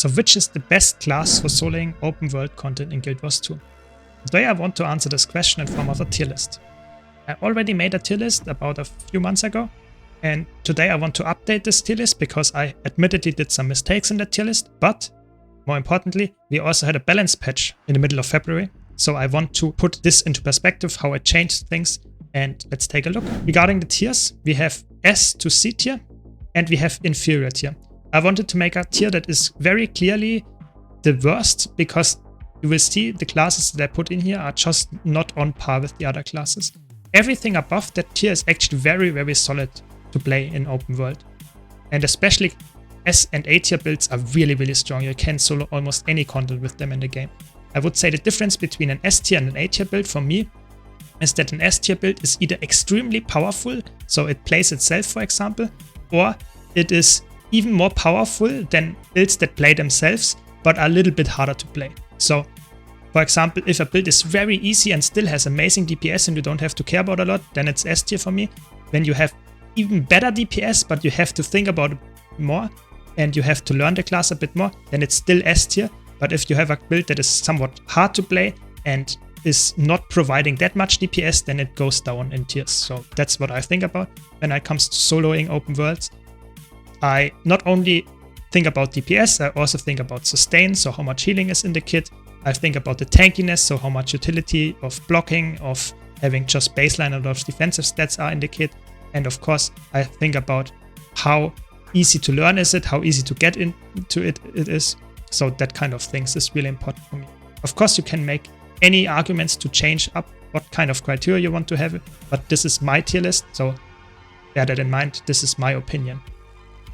So which is the best class for soloing open world content in Guild Wars 2? Today I want to answer this question in form of a tier list. I already made a tier list about a few months ago, and today I want to update this tier list because I admittedly did some mistakes in that tier list, but more importantly, we also had a balance patch in the middle of February, so I want to put this into perspective, how I changed things, and let's take a look. Regarding the tiers, we have S to C tier, and we have inferior tier. I wanted to make a tier that is very clearly the worst, because you will see the classes that I put in here are just not on par with the other classes. Everything above that tier is actually very, very solid to play in open world. And especially S and A tier builds are really, really strong. You can solo almost any content with them in the game. I would say the difference between an S tier and an A tier build for me is that an S tier build is either extremely powerful, so it plays itself, for example, or it is even more powerful than builds that play themselves, but are a little bit harder to play. So, for example, if a build is very easy and still has amazing DPS and you don't have to care about a lot, then it's S tier for me. When you have even better DPS, but you have to think about it more, and you have to learn the class a bit more, then it's still S tier. But if you have a build that is somewhat hard to play and is not providing that much DPS, then it goes down in tiers. So that's what I think about when it comes to soloing open worlds. I not only think about DPS, I also think about sustain, so how much healing is in the kit. I think about the tankiness, so how much utility of blocking, of having just baseline and of defensive stats are in the kit. And of course, I think about how easy to learn is it, how easy to get into it is. So that kind of things is really important for me. Of course, you can make any arguments to change up what kind of criteria you want to have, but this is my tier list, so bear that in mind. This is my opinion.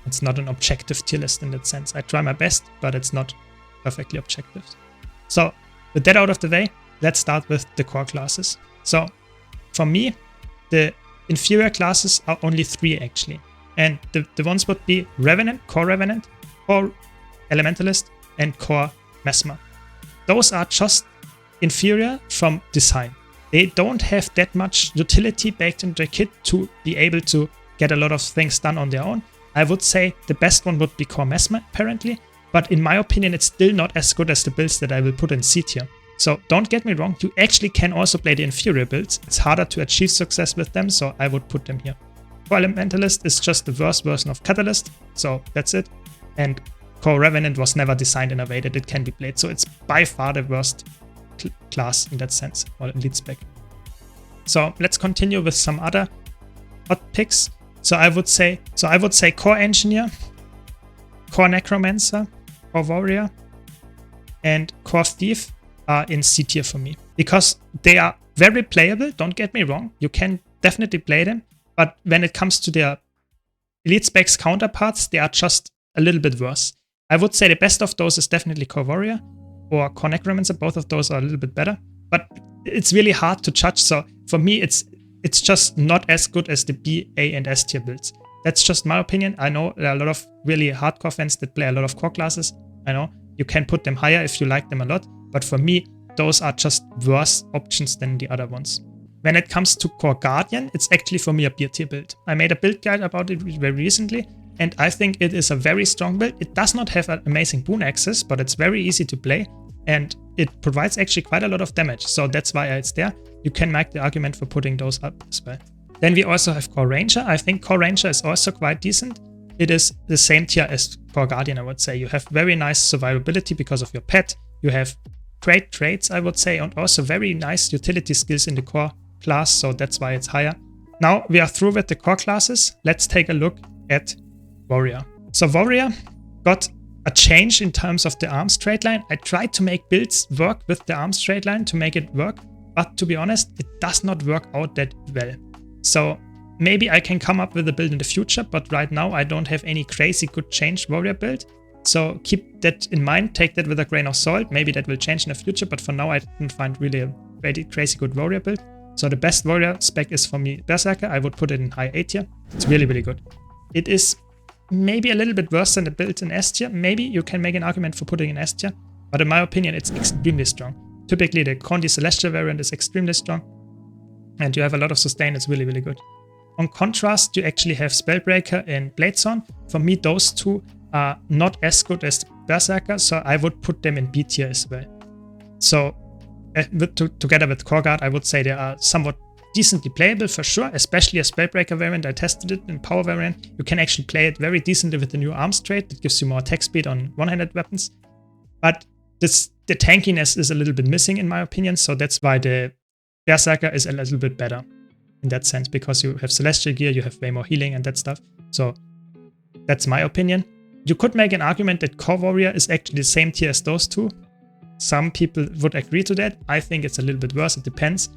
It's not an objective tier list in that sense. I try my best, but it's not perfectly objective. So with that out of the way, let's start with the core classes. So for me, the inferior classes are only 3 actually. And the ones would be Revenant, Core Revenant, Core Elementalist, and Core Mesmer. Those are just inferior from design. They don't have that much utility baked into the kit to be able to get a lot of things done on their own. I would say the best one would be Core Mesmer apparently, but in my opinion it's still not as good as the builds that I will put in C tier. So don't get me wrong, you actually can also play the inferior builds. It's harder to achieve success with them, so I would put them here. Core Elementalist is just the worst version of Catalyst, so that's it. And Core Revenant was never designed in a way that it can be played, so it's by far the worst class in that sense, or elite spec. So let's continue with some other hot picks. So I would say Core Engineer, Core Necromancer, Core Warrior, and Core Thief are in C tier for me. Because they are very playable, don't get me wrong, you can definitely play them, but when it comes to their elite specs counterparts, they are just a little bit worse. I would say the best of those is definitely Core Warrior or Core Necromancer. Both of those are a little bit better, but it's really hard to judge. So for me, it's just not as good as the B, A, and S tier builds. That's just my opinion. I know there are a lot of really hardcore fans that play a lot of core classes. I know you can put them higher if you like them a lot, but for me, those are just worse options than the other ones. When it comes to Core Guardian, it's actually for me a B tier build. I made a build guide about it very recently, and I think it is a very strong build. It does not have an amazing boon access, but it's very easy to play, and it provides actually quite a lot of damage, so that's why it's there. You can make the argument for putting those up as well. Then we also have Core Ranger. I think Core Ranger is also quite decent. It is the same tier as Core Guardian, I would say. You have very nice survivability because of your pet. You have great traits, I would say, and also very nice utility skills in the core class, so that's why it's higher. Now we are through with the core classes. Let's take a look at Warrior. So Warrior got a change in terms of the arm straight line. I tried to make builds work with the arm straight line to make it work, but to be honest, it does not work out that well. So maybe I can come up with a build in the future, but right now I don't have any crazy good changed Warrior build. So keep that in mind, take that with a grain of salt. Maybe that will change in the future, but for now I didn't find really a very crazy good Warrior build. So the best Warrior spec is for me Berserker. I would put it in high A tier. It's really, really good. It is maybe a little bit worse than the build in S tier. Maybe you can make an argument for putting in S tier, but in my opinion, it's extremely strong. Typically, the Condi Celestial variant is extremely strong, and you have a lot of sustain. It's really, really good. On contrast, you actually have Spellbreaker and Bladezorn. For me, those two are not as good as Berserker, so I would put them in B tier as well. So together with Core Guard, I would say they are somewhat decently playable for sure, especially a Spellbreaker variant. I tested it in Power variant. You can actually play it very decently with the new arms trait that gives you more attack speed on one-handed weapons. But the tankiness is a little bit missing in my opinion, so that's why the Berserker is a little bit better in that sense, because you have Celestial Gear, you have way more healing and that stuff. So that's my opinion. You could make an argument that Core Warrior is actually the same tier as those two. Some people would agree to that. I think it's a little bit worse, it depends.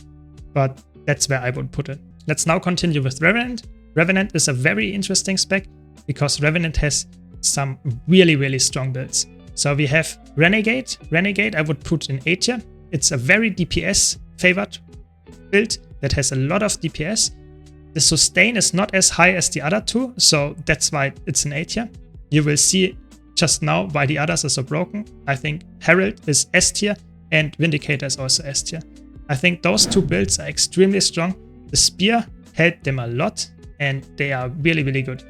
But that's where I would put it. Let's now continue with Revenant. Revenant is a very interesting spec because Revenant has some really, really strong builds. So we have Renegade. Renegade I would put in A tier. It's a very DPS favored build that has a lot of DPS. The sustain is not as high as the other two, so that's why it's an A tier. You will see just now why the others are so broken. I think Herald is S tier and Vindicator is also S tier. I think those two builds are extremely strong. The Spear helped them a lot and they are really, really good.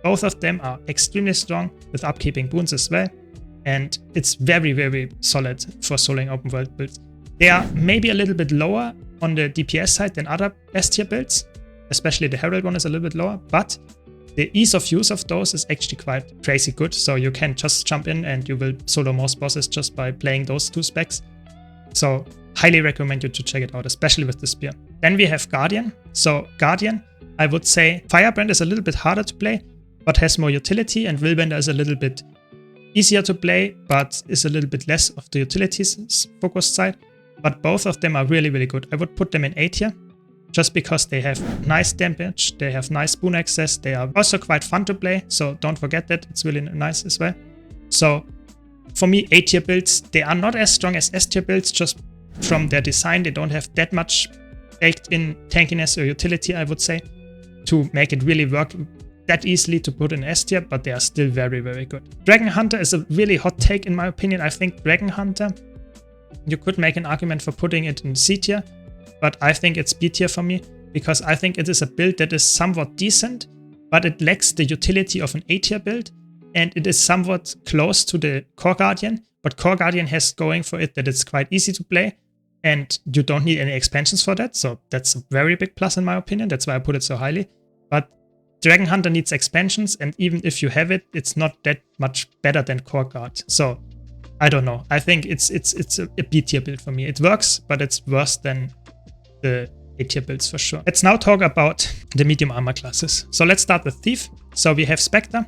Both of them are extremely strong with upkeeping boons as well. And it's very, very solid for soloing open world builds. They are maybe a little bit lower on the DPS side than other S tier builds. Especially the Herald one is a little bit lower, but the ease of use of those is actually quite crazy good. So you can just jump in and you will solo most bosses just by playing those two specs. So highly recommend you to check it out, especially with the Spear. Then we have Guardian. So Guardian, I would say Firebrand is a little bit harder to play, but has more utility, and Willbender is a little bit easier to play, but is a little bit less of the utilities focused side. But both of them are really, really good. I would put them in A tier, just because they have nice damage, they have nice boon access, they are also quite fun to play, so don't forget that, it's really nice as well. So for me, A tier builds, they are not as strong as S tier builds, just from their design. They don't have that much baked in tankiness or utility, I would say, to make it really work that easily to put in S tier, but they are still very, very good. Dragon Hunter is a really hot take in my opinion. I think Dragon Hunter, you could make an argument for putting it in C tier, but I think it's B tier for me, because I think it is a build that is somewhat decent, but it lacks the utility of an A tier build, and it is somewhat close to the Core Guardian, but Core Guardian has going for it that it's quite easy to play, and you don't need any expansions for that, so that's a very big plus in my opinion. That's why I put it so highly. But Dragon Hunter needs expansions, and even if you have it, it's not that much better than Core Guard. So I don't know. I think it's a B tier build for me. It works, but it's worse than the A tier builds for sure. Let's now talk about the medium armor classes. So let's start with Thief. So we have Spectre.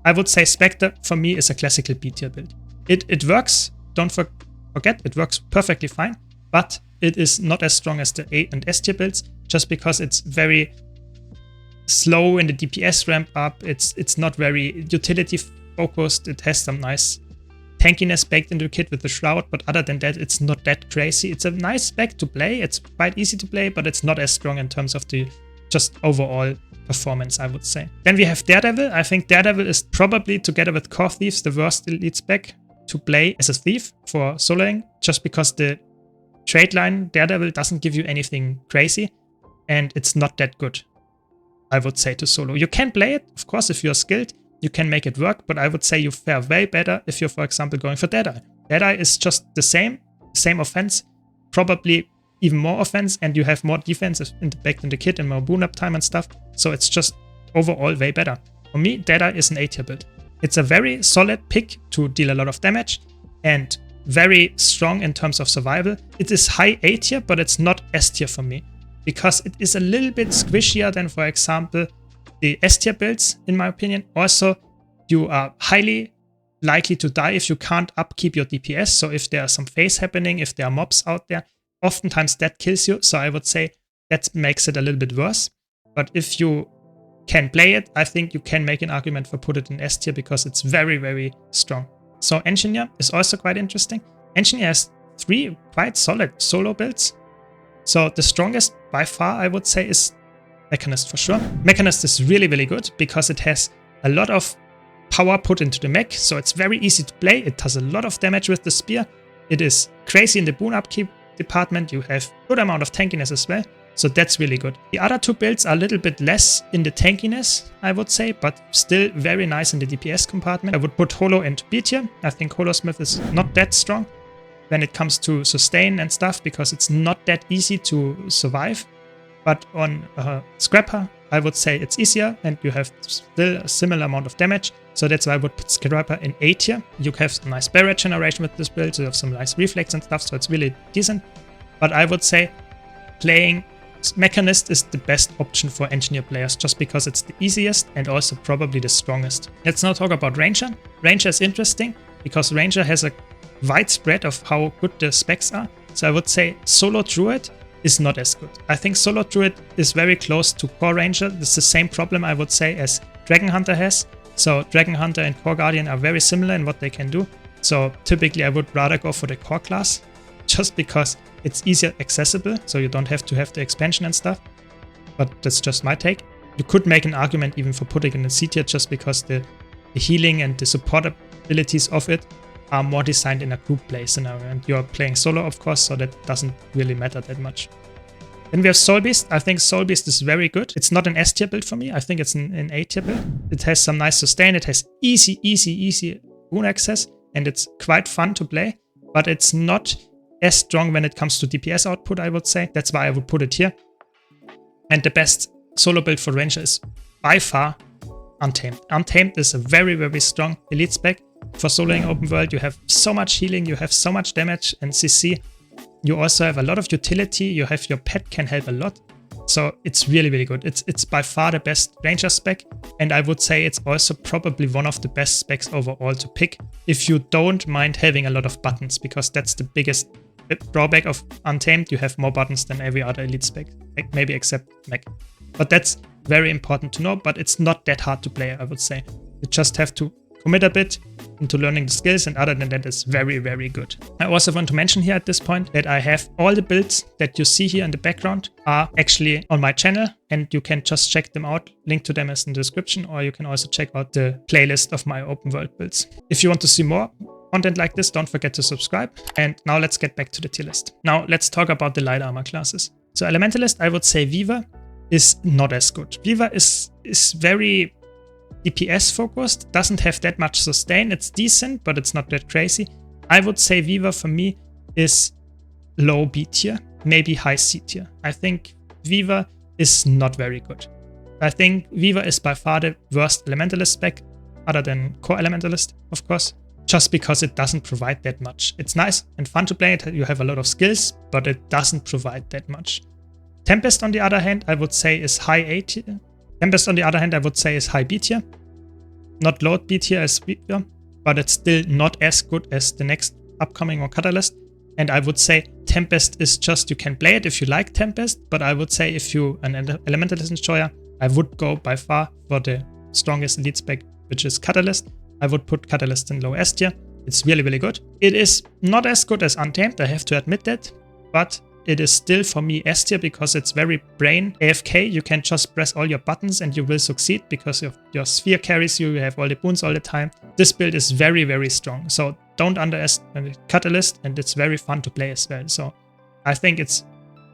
I would say Spectre for me is a classical B tier build. It works. Don't forget, it works perfectly fine, but it is not as strong as the A and S tier builds, just because it's very slow in the DPS ramp up. It's not very utility focused. It has some nice tankiness baked into the kit with the Shroud, but other than that, it's not that crazy. It's a nice spec to play. It's quite easy to play, but it's not as strong in terms of the just overall performance, I would say. Then we have Daredevil. I think Daredevil is probably, together with Core Thieves, the worst elite spec to play as a thief for soloing, just because the trade line Daredevil doesn't give you anything crazy, and it's not that good, I would say, to solo. You can play it, of course, if you're skilled, you can make it work, but I would say you fare way better if you're, for example, going for Deadeye. Deadeye is just the same offense, probably even more offense, and you have more defense baked in the kit and more boon up time and stuff, so it's just overall way better. For me, Deadeye is an A tier build. It's a very solid pick to deal a lot of damage and very strong in terms of survival. It is high A tier, but it's not S tier for me, because it is a little bit squishier than, for example, the S tier builds, in my opinion. Also, you are highly likely to die if you can't upkeep your DPS. So if there are some phase happening, if there are mobs out there, oftentimes that kills you. So I would say that makes it a little bit worse. But if you can play it, I think you can make an argument for put it in S tier, because it's very, very strong. So Engineer is also quite interesting. Engineer has 3 quite solid solo builds. So the strongest by far, I would say, is Mechanist for sure. Mechanist is really, really good because it has a lot of power put into the mech, so it's very easy to play. It does a lot of damage with the spear. It is crazy in the boon upkeep department. You have good amount of tankiness as well. So that's really good. The other two builds are a little bit less in the tankiness, I would say, but still very nice in the DPS compartment. I would put Holo and B tier. I think Holosmith is not that strong when it comes to sustain and stuff, because it's not that easy to survive. But on Scrapper, I would say it's easier and you have still a similar amount of damage. So that's why I would put Scrapper in A tier. You have some nice barrier generation with this build, so you have some nice reflex and stuff, so it's really decent. But I would say playing Mechanist is the best option for engineer players, just because it's the easiest and also probably the strongest. Let's now talk about Ranger. Ranger is interesting because Ranger has a wide spread of how good the specs are. So I would say Solo Druid is not as good. I think Solo Druid is very close to Core Ranger. It's the same problem, I would say, as Dragon Hunter has. So Dragon Hunter and Core Guardian are very similar in what they can do. So typically I would rather go for the Core class, just because it's easier accessible, so you don't have to have the expansion and stuff. But that's just my take. You could make an argument even for putting it in C tier, just because the healing and the support abilities of it are more designed in a group play scenario. And you're playing solo, of course, so that doesn't really matter that much. Then we have Soul Beast. I think Soul Beast is very good. It's not an S tier build for me. I think it's an A tier build. It has some nice sustain. It has easy rune access, and it's quite fun to play. But it's not as strong when it comes to DPS output, I would say. That's why I would put it here. And the best solo build for Ranger is by far Untamed. Untamed is a very strong elite spec for soloing open world. You have so much healing, you have so much damage and CC. You also have a lot of utility. You have your pet can help a lot. So it's really good. It's by far the best Ranger spec, and I would say it's also probably one of the best specs overall to pick if you don't mind having a lot of buttons, because that's the biggest drawback of Untamed. You have more buttons than every other elite spec, maybe except Mech. But that's very important to know, but it's not that hard to play, I would say. You just have to commit a bit into learning the skills, and other than that, it's very good. I also want to mention here at this point that I have all the builds that you see here in the background are actually on my channel, and you can just check them out. Link to them is in the description, or you can also check out the playlist of my open world builds. If you want to see more content like this, don't forget to subscribe. And now let's get back to the tier list. Now let's talk about the light armor classes. So Elementalist, I would say Weaver is not as good. Weaver is very DPS focused, doesn't have that much sustain. It's decent, but it's not that crazy. I would say Weaver for me is low B tier, maybe high C tier. I think Weaver is not very good. I think Weaver is by far the worst Elementalist spec, other than Core Elementalist, of course, just because it doesn't provide that much. It's nice and fun to play it, you have a lot of skills, but it doesn't provide that much. Tempest, on the other hand, I would say is high A tier. Tempest, on the other hand, I would say is high B tier. Not low B tier as Weaver, but it's still not as good as the next upcoming or Catalyst. And I would say Tempest is just, you can play it if you like Tempest, but I would say if you an Elementalist enjoyer, I would go by far for the strongest elite spec, which is Catalyst. I would put Catalyst in low S tier. It's really good. It is not as good as Untamed, I have to admit that, but it is still for me S tier because it's very brain AFK. You can just press all your buttons and you will succeed because your sphere carries you. You have all the boons all the time. This build is very strong. So don't underestimate Catalyst, and it's very fun to play as well. So I think it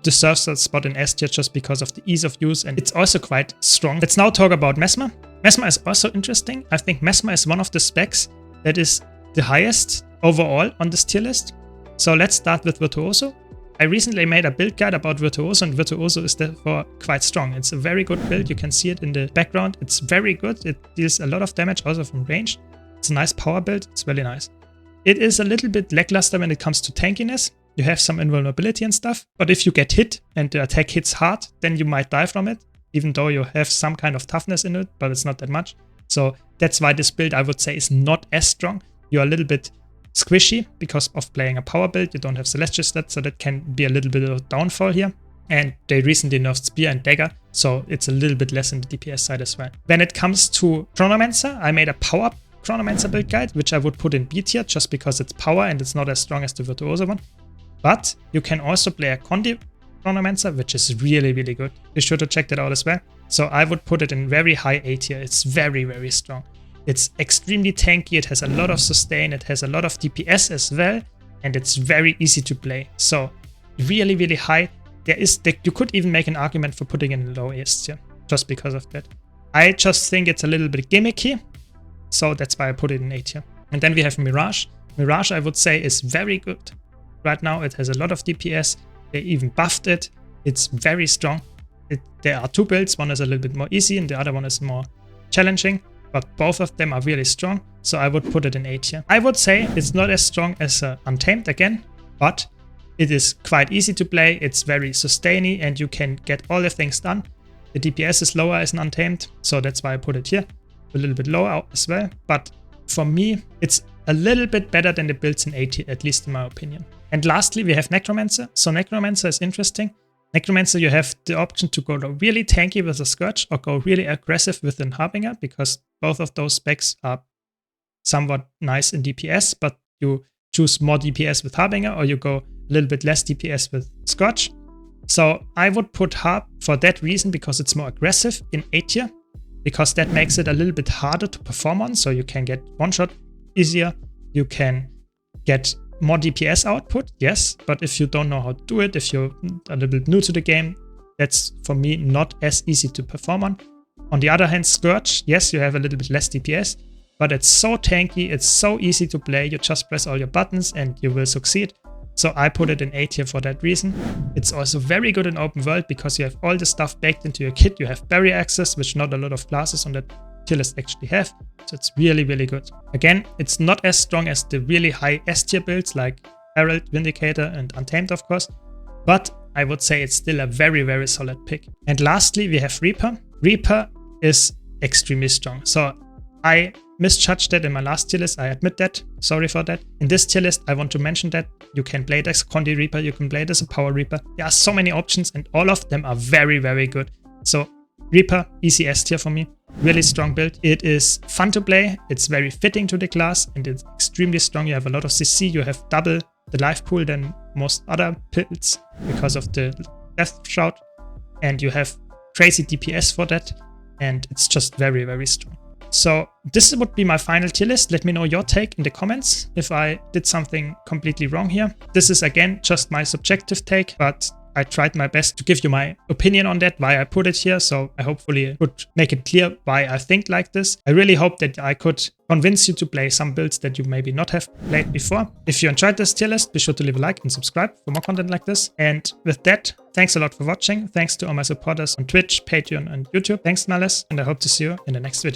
deserves a spot in S tier just because of the ease of use, and it's also quite strong. Let's now talk about Mesmer. Mesmer is also interesting. I think Mesmer is one of the specs that is the highest overall on this tier list. So let's start with Virtuoso. I recently made a build guide about Virtuoso, and Virtuoso is therefore quite strong. It's a very good build. You can see it in the background. It's very good. It deals a lot of damage also from range. It's a nice power build. It's really nice. It is a little bit lackluster when it comes to tankiness. You have some invulnerability and stuff, but if you get hit and the attack hits hard, then you might die from it, even though you have some kind of toughness in it, but it's not that much. So that's why this build, I would say, is not as strong. You're a little bit squishy because of playing a power build. You don't have Celestial stats, so that can be a little bit of a downfall here. And they recently nerfed Spear and Dagger, so it's a little bit less in the DPS side as well. When it comes to Chronomancer, I made a power Chronomancer build guide, which I would put in B tier just because it's power and it's not as strong as the Virtuoso one. But you can also play a Condi Chronomancer, which is really good. Be sure to check that out as well. So I would put it in very high A tier. It's very strong. It's extremely tanky, it has a lot of sustain, it has a lot of DPS as well, and it's very easy to play. So really high you could even make an argument for putting in low S tier, just because of that. I just think it's a little bit gimmicky, so that's why I put it in A tier. And then we have Mirage. Mirage, I would say, is very good. Right now, it has a lot of DPS. They even buffed it. It's very strong. There are 2 builds. One is a little bit more easy and the other one is more challenging. But both of them are really strong, so I would put it in A tier. I would say it's not as strong as Untamed again, but it is quite easy to play. It's very sustainy and you can get all the things done. The DPS is lower as an Untamed, so that's why I put it here. A little bit lower as well, but for me, it's a little bit better than the builds in A tier, at least in my opinion. And lastly, we have Necromancer. So Necromancer is interesting. Necromancer, you have the option to go really tanky with a Scourge or go really aggressive with an Harbinger, because both of those specs are somewhat nice in DPS, but you choose more DPS with Harbinger or you go a little bit less DPS with Scourge. So I would put Harb for that reason, because it's more aggressive in A tier, because that makes it a little bit harder to perform on. So you can get one-shot easier, you can get more DPS output, yes, but if you don't know how to do it, if you're a little bit new to the game, that's for me not as easy to perform on. On the other hand, Scourge, yes, you have a little bit less DPS, but it's so tanky, it's so easy to play, you just press all your buttons and you will succeed. So I put it in A tier for that reason. It's also very good in open world because you have all the stuff baked into your kit. You have barrier access, which not a lot of classes on that tier list actually have. So it's really, really good. Again, it's not as strong as the really high S tier builds like Herald, Vindicator and Untamed, of course. But I would say it's still a very, very solid pick. And lastly, we have Reaper. Reaper is extremely strong. So I misjudged that in my last tier list. I admit that. Sorry for that. In this tier list, I want to mention that you can play it as Condi Reaper. You can play it as a Power Reaper. There are so many options and all of them are very, very good. So Reaper, easy S tier for me. Really strong build. It is fun to play. It's very fitting to the class and it's extremely strong. You have a lot of CC. You have double the life pool than most other builds because of the Death Shroud. And you have crazy DPS for that. And it's just very, very strong. So this would be my final tier list. Let me know your take in the comments if I did something completely wrong here. This is again just my subjective take, but I tried my best to give you my opinion on that, why I put it here. So I hopefully could make it clear why I think like this. I really hope that I could convince you to play some builds that you maybe not have played before. If you enjoyed this tier list, be sure to leave a like and subscribe for more content like this. And with that, thanks a lot for watching. Thanks to all my supporters on Twitch, Patreon and YouTube. Thanks, Malice, and I hope to see you in the next video.